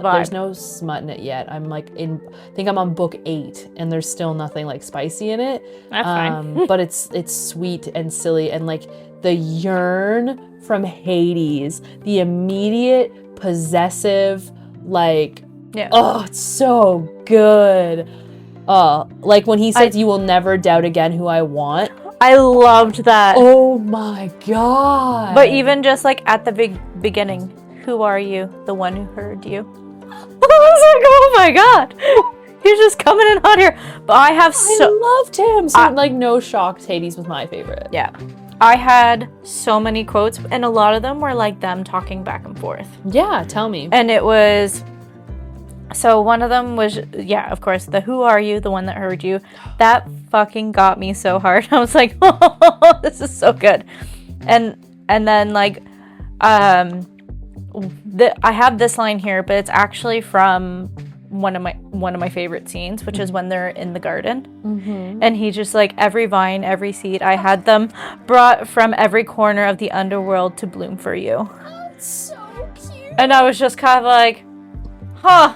There's no smut in it yet. I'm like I think I'm on book 8 and there's still nothing like spicy in it. That's fine. But it's sweet and silly and like the yearn from Hades, the immediate possessive like oh, it's so good. Like when he says you will never doubt again who I want. I loved that. Oh my god. But even just like at the beginning, who are you? The one who heard you. I was like, oh my god. He's just coming in hot here. But I loved him. So like no shock, Hades was my favorite. Yeah. I had so many quotes and a lot of them were like them talking back and forth. Yeah, tell me. And it was so one of them was, of course, the who are you, the one that heard you. That fucking got me so hard. I was like, oh, this is so good. And then like, I have this line here, but it's actually from one of my favorite scenes, which is when they're in the garden. Mm-hmm. And he just like, every vine, every seed, I had them brought from every corner of the underworld to bloom for you. That's so cute. And I was just kind of like, huh.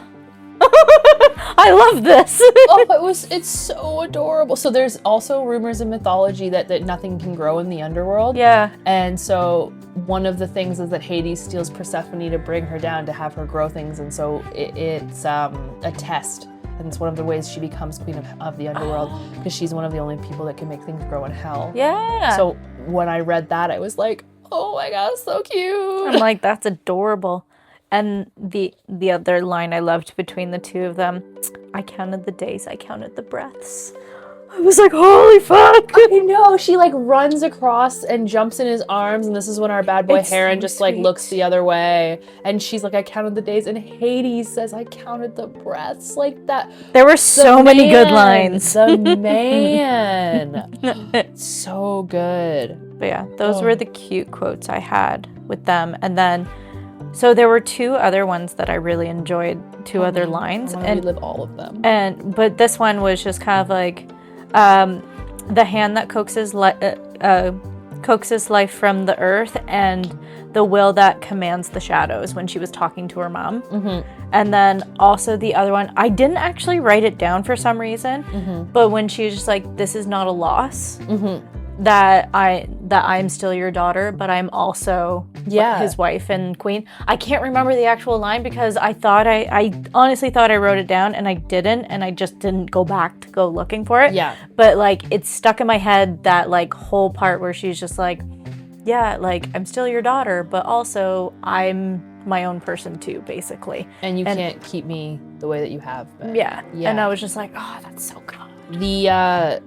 I love this. It's so adorable. So there's also rumors in mythology that nothing can grow in the underworld. Yeah. And so one of the things is that Hades steals Persephone to bring her down to have her grow things, and so it's a test. And it's one of the ways she becomes queen of the underworld, because she's one of the only people that can make things grow in hell. Yeah. So when I read that, I was like, oh my gosh, so cute. I'm like, that's adorable. And the other line I loved between the two of them, I counted the days, I counted the breaths. I was like, holy fuck! I know, she like runs across and jumps in his arms, and this is when our bad boy Heron just like looks the other way, and she's like, I counted the days, and Hades says, I counted the breaths, like that. There were so many good lines. The man. So good. But yeah, those were the cute quotes I had with them. And then, so there were two other ones that I really enjoyed, other lines. I want to relive all of them. But this one was just kind of like, the hand that coaxes life from the earth, and the will that commands the shadows, when she was talking to her mom. Mm-hmm. And then also the other one, I didn't actually write it down for some reason, but when she was just like, this is not a loss, that I'm still your daughter, but I'm also his wife and queen. I can't remember the actual line, because I honestly thought I wrote it down, and I didn't, and I just didn't go back to go looking for it. Yeah. But like, it's stuck in my head, that like whole part where she's just like, yeah, like, I'm still your daughter, but also I'm my own person too, basically. And you can't keep me the way that you have been. Yeah. And I was just like, oh, that's so good. The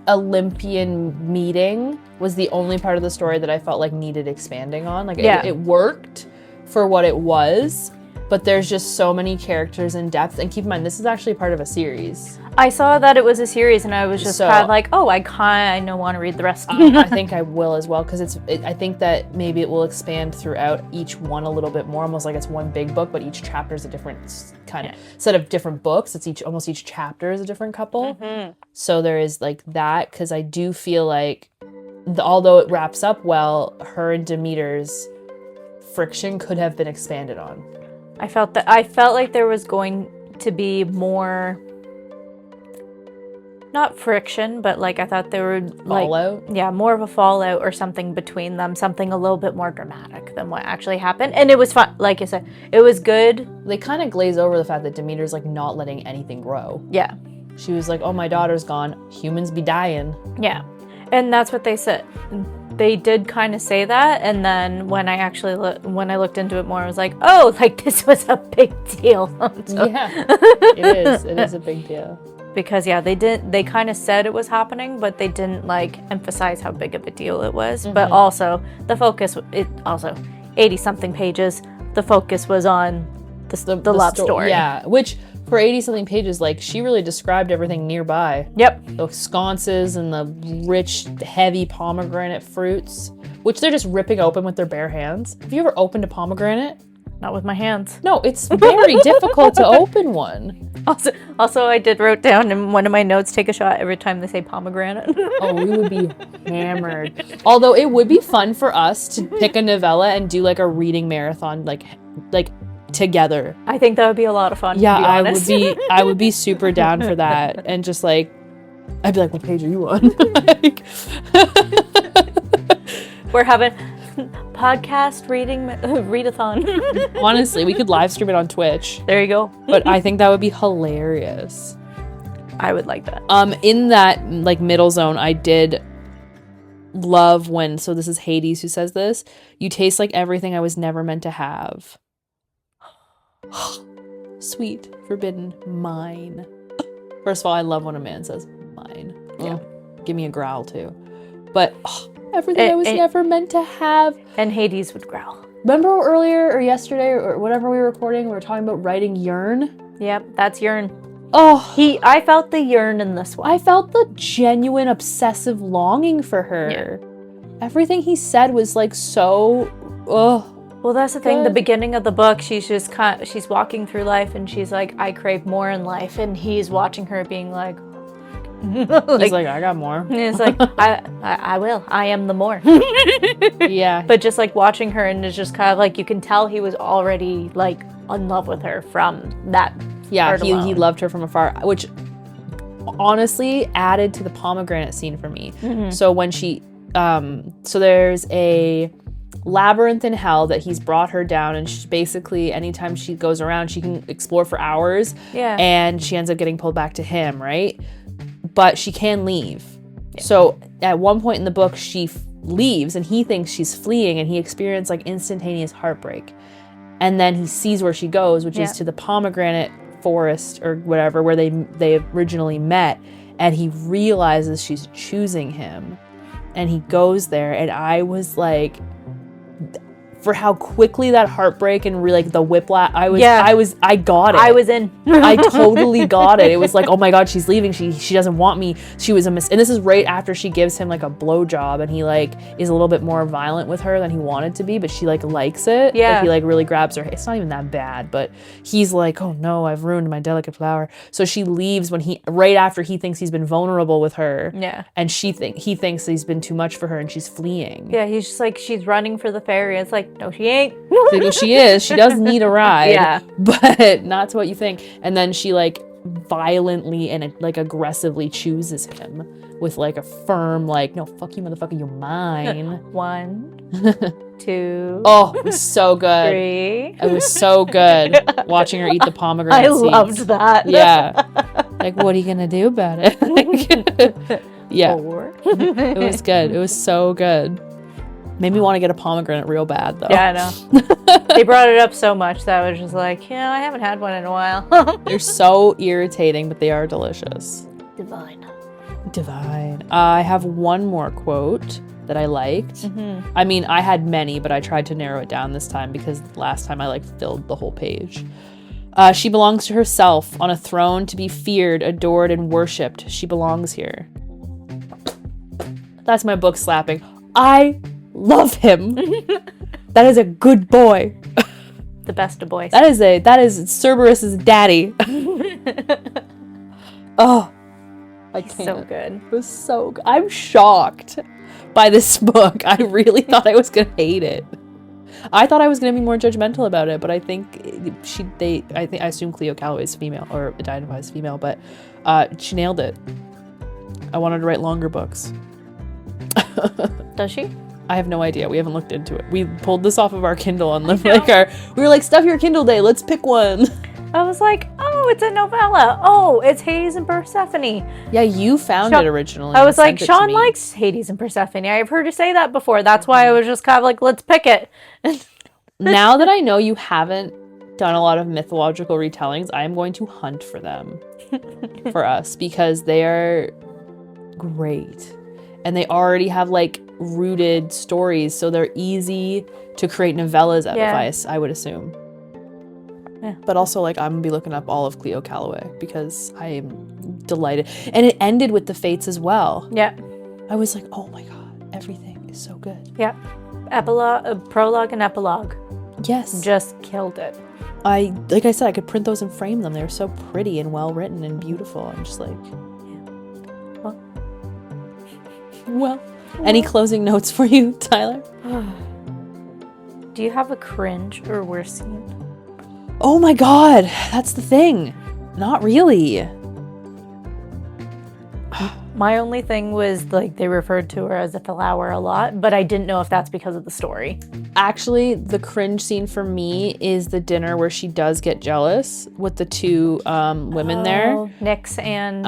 Olympian meeting was the only part of the story that I felt like needed expanding on. Like, it worked for what it was, but there's just so many characters in depth. And keep in mind, this is actually part of a series. I saw that it was a series, and I was just kind of like, oh, I kind of want to read the rest. I think I will as well, because I think that maybe it will expand throughout each one a little bit more, almost like it's one big book, but each chapter is a different kind of set of different books. It's almost each chapter is a different couple. Mm-hmm. So there is like that, because I do feel like, although it wraps up well, her and Demeter's friction could have been expanded on. I felt like there was going to be more, not friction, but like I thought there were like fallout. Yeah, more of a fallout or something between them, something a little bit more dramatic than what actually happened. And it was fun, like I said, it was good. They kind of glaze over the fact that Demeter's like not letting anything grow. Yeah. She was like, oh, my daughter's gone, humans be dying. Yeah. And that's what they said. They did kind of say that, and then when I looked into it more, I was like, oh, like this was a big deal. So, yeah, it is a big deal. Because they kind of said it was happening, but they didn't like emphasize how big of a deal it was. Mm-hmm. But also the focus, 80 something pages, the focus was on the love story. Yeah, which for 80 something pages, like, she really described everything nearby. Yep. The sconces and the rich, heavy pomegranate fruits, which they're just ripping open with their bare hands. Have you ever opened a pomegranate? Not with my hands. No, it's very difficult to open one. Also, I did wrote down in one of my notes, take a shot every time they say pomegranate. Oh, we would be hammered. Although it would be fun for us to pick a novella and do like a reading marathon, like together. I think that would be a lot of fun. Yeah, to be honest. I would be super down for that, and just like, I'd be like, what page are you on? Like, we're having podcast readathon. Honestly, we could live stream it on Twitch. There you go. But I think that would be hilarious. I would like that. In that like middle zone, I did love when, so this is Hades who says this, you taste like everything I was never meant to have. Sweet, forbidden, mine. First of all, I love when a man says mine. Yeah. Give me a growl too. But everything I was never meant to have. And Hades would growl. Remember earlier or yesterday or whatever we were recording, we were talking about writing yearn? Yep, that's yearn. Oh, I felt the yearn in this one. I felt the genuine obsessive longing for her. Yeah. Everything he said was like so, Well, that's the thing. The Good. beginning of the book, she's walking through life, and she's like, I crave more in life, and he's watching her, being like, He's like, I got more. and it's like, I will. I am the more. Yeah. But just like watching her, and it's just kind of like you can tell he was already like in love with her from that. Yeah, part he alone. loved her from afar, which honestly added to the pomegranate scene for me. Mm-hmm. So when she, so there's a labyrinth in hell that he's brought her down, and she basically, anytime she goes around, she can explore for hours. Yeah. And she ends up getting pulled back to him, right? But she can leave. Yeah. So at one point in the book, she leaves, and he thinks she's fleeing, and he experienced like instantaneous heartbreak. And then he sees where she goes, which is to the pomegranate forest or whatever, where they originally met, and he realizes she's choosing him, and he goes there, and I was like, for how quickly that heartbreak and like the whiplash, I got it. I was in. I totally got it. It was like, oh my God, she's leaving. She doesn't want me. She was and this is right after she gives him like a blowjob, and he like is a little bit more violent with her than he wanted to be, but she like likes it. Yeah. Like, he like really grabs her. It's not even that bad, but he's like, oh no, I've ruined my delicate flower. So she leaves right after he thinks he's been vulnerable with her. Yeah. And he thinks he's been too much for her, and she's fleeing. Yeah, he's just like, she's running for the ferry. It's like, no, she ain't. Like, she is. She does need a ride. Yeah. But not to what you think. And then she like violently and like aggressively chooses him with like a firm like, no, fuck you, motherfucker, you're mine. 1, 2. Oh, it was so good. 3. It was so good watching her eat the pomegranate I seeds. loved that. Yeah. Like, what are you gonna do about it? Like, yeah. 4. It was good. It was so good. Made me want to get a pomegranate real bad, though. Yeah, I know. They brought it up so much that I was just like, yeah, I haven't had one in a while. They're so irritating, but they are delicious. Divine. I have one more quote that I liked. Mm-hmm. I mean, I had many, but I tried to narrow it down this time because last time I like filled the whole page. She belongs to herself, on a throne to be feared, adored, and worshipped. She belongs here. That's my book slapping. I love him. That is a good boy. The best of boys. That is Cerberus's daddy. Oh, I can't. So good. It was so good. I'm shocked by this book. I really thought I was gonna hate it. I thought I was gonna be more judgmental about it, but I think I assume Cleo Calloway is female or identifies female, but she nailed it. I wanted to write longer books. Does she? I have no idea. We haven't looked into it. We pulled this off of our Kindle on we were like, stuff your Kindle day. Let's pick one. I was like, oh, it's a novella. Oh, it's Hades and Persephone. Yeah, you found it originally. I was like, sent it to Shawn me. likes Hades and Persephone. I've heard her say that before. That's why I was just kind of like, let's pick it. Now that I know you haven't done a lot of mythological retellings, I am going to hunt for them for us because they are great. And they already have like rooted stories, so they're easy to create novellas out of, I would assume. Yeah. But also, like, I'm gonna be looking up all of Cleo Calloway because I am delighted. And it ended with the Fates as well. Yeah. I was like, oh my God, everything is so good. Yeah. Prologue and epilogue. Yes. Just killed it. Like I said, I could print those and frame them. They're so pretty and well written and beautiful. I'm just like, well. Any closing notes for you, Tyler? Do you have a cringe or worse scene? Oh my God, that's the thing. Not really. My only thing was like they referred to her as a flower a lot, but I didn't know if that's because of the story. Actually, the cringe scene for me is the dinner where she does get jealous with the two women there. Nyx and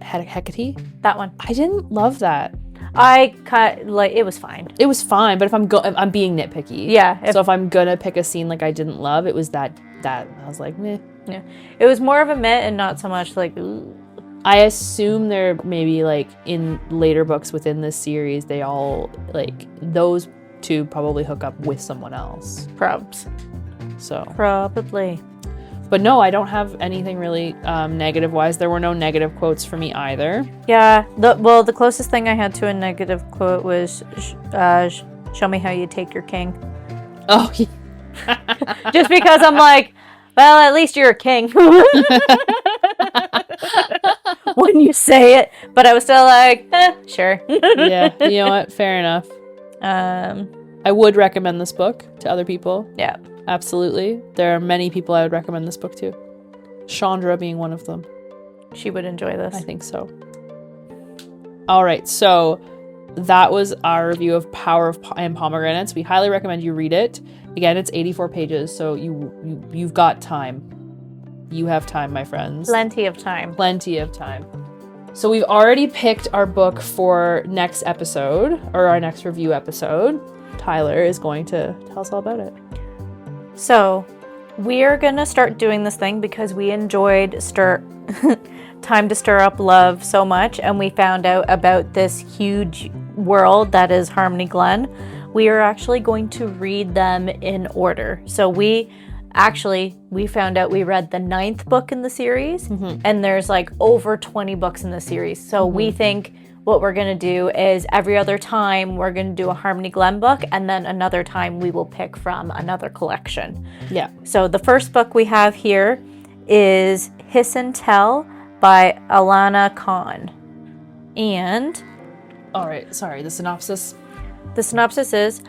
Hecate. That one. I didn't love that. It was fine. It was fine, but if I'm being nitpicky. Yeah. So if I'm gonna pick a scene like I didn't love, it was that I was like, meh. Yeah. It was more of a meh and not so much like, ooh. I assume they're maybe like in later books within this series, they all like those two probably hook up with someone else. Probs. So. Probably. But no, I don't have anything really negative-wise. There were no negative quotes for me either. Yeah. The closest thing I had to a negative quote was, show me how you take your king. Oh, Just because I'm like, well, at least you're a king. When you say it. But I was still like, sure. yeah. You know what? Fair enough. I would recommend this book to other people. Yeah. Absolutely. There are many people I would recommend this book to. Chandra being one of them. She would enjoy this. I think so. All right. So that was our review of Power and Pomegranates. We highly recommend you read it. Again, it's 84 pages, so you've got time. You have time, my friends. Plenty of time. Plenty of time. So we've already picked our book for next episode, or our next review episode. Tyler is going to tell us all about it. So we are going to start doing this thing because we enjoyed Time to Stir Up Love so much, and we found out about this huge world that is Harmony Glen. We are actually going to read them in order. So we found out we read the 9th book in the series, and there's like over 20 books in the series. So we think what we're going to do is every other time we're going to do a Harmony Glen book, and then another time we will pick from another collection. Yeah. So the first book we have here is Hiss and Tell by Alana Kahn. And All right. Sorry. The synopsis. the synopsis is,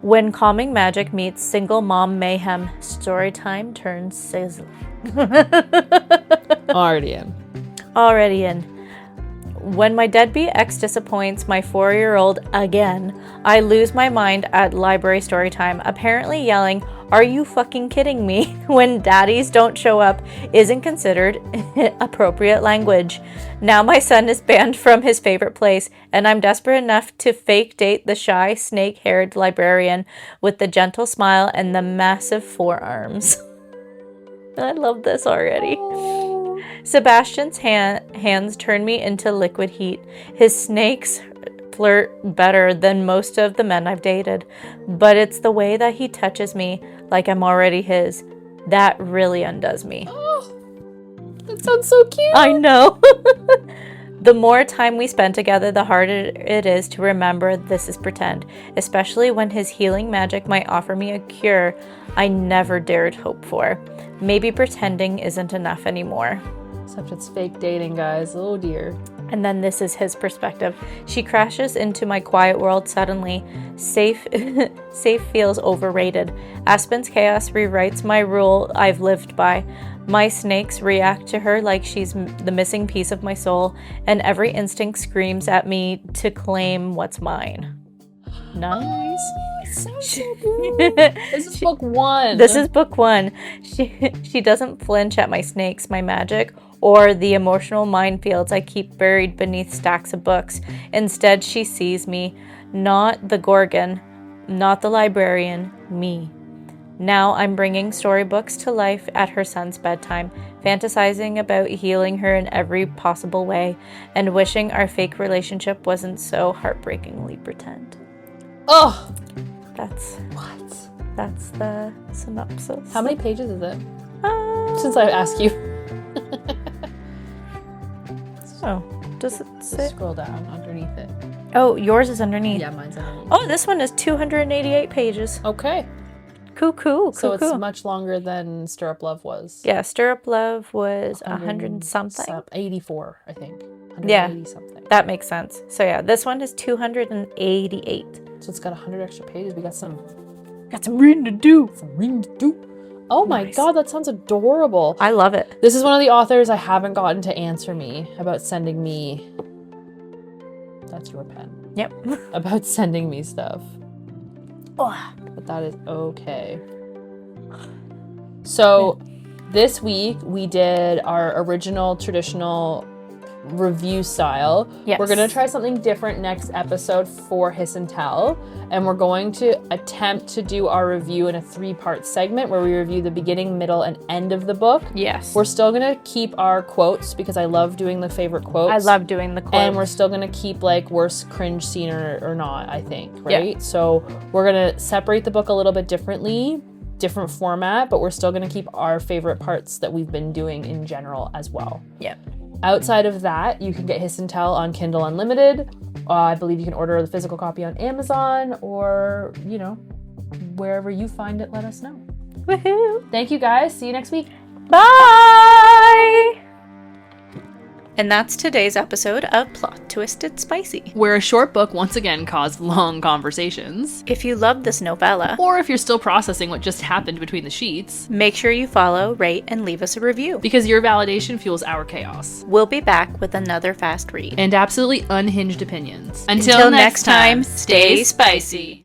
when calming magic meets single mom mayhem, storytime turns sizzling. Already in. Already in. When my deadbeat ex disappoints my 4-year-old again, I lose my mind at library story time, apparently yelling, "Are you fucking kidding me?" when daddies don't show up isn't considered appropriate language. Now my son is banned from his favorite place, and I'm desperate enough to fake date the shy, snake-haired librarian with the gentle smile and the massive forearms. I love this already. Sebastian's hands turn me into liquid heat. His snakes flirt better than most of the men I've dated, but it's the way that he touches me like I'm already his that really undoes me. Oh, that sounds so cute. I know. The more time we spend together, the harder it is to remember this is pretend, especially when his healing magic might offer me a cure I never dared hope for. Maybe pretending isn't enough anymore. Except it's fake dating, guys. Oh dear. And then this is his perspective. She crashes into my quiet world suddenly. Safe feels overrated. Aspen's chaos rewrites my rule I've lived by. My snakes react to her like she's the missing piece of my soul, and every instinct screams at me to claim what's mine. Nice. Sounds so good. This is book 1. This is book 1. She doesn't flinch at my snakes, my magic, or the emotional minefields I keep buried beneath stacks of books. Instead, she sees me, not the Gorgon, not the librarian, me. Now I'm bringing storybooks to life at her son's bedtime, fantasizing about healing her in every possible way, and wishing our fake relationship wasn't so heartbreakingly pretend. Oh! That's What? the synopsis. How many pages is it? Since I asked you. Oh, does it Just say? scroll down underneath it. Oh, yours is underneath. Yeah, mine's underneath. Oh, this one is 288 pages. Okay. Cool. So it's much longer than Stir Up Love was. Yeah, Stir Up Love was 100 and something. 84, I think. 180 Yeah. something. That makes sense. So yeah, this one is 288. So it's got 100 extra pages. We got some reading to do. Oh my Nice. god, that sounds adorable. I love it. This is one of the authors I haven't gotten to answer me about sending me... That's your pen. Yep. About sending me stuff. Oh, But that is okay. So this week we did our original traditional review style. Yes. We're going to try something different next episode for Hiss and Tell, and we're going to attempt to do our review in a 3-part segment where we review the beginning, middle, and end of the book. yes. We're still going to keep our quotes because I love doing the favorite quotes. I love doing the quotes. And we're still going to keep like worst cringe scene or not, I think, right? Yeah. So we're going to separate the book a little bit differently, different format, but we're still going to keep our favorite parts that we've been doing in general as well. Yep. Outside of that, you can get Hiss and Tell on Kindle Unlimited. I believe you can order the physical copy on Amazon or, wherever you find it, let us know. Woohoo! Thank you guys. See you next week. Bye! And that's today's episode of Plot Twisted Spicy. Where a short book once again caused long conversations. If you love this novella, Or if you're still processing what just happened between the sheets, make sure you follow, rate, and leave us a review. because your validation fuels our chaos. We'll be back with another fast read. And absolutely unhinged opinions. Until next time, stay spicy.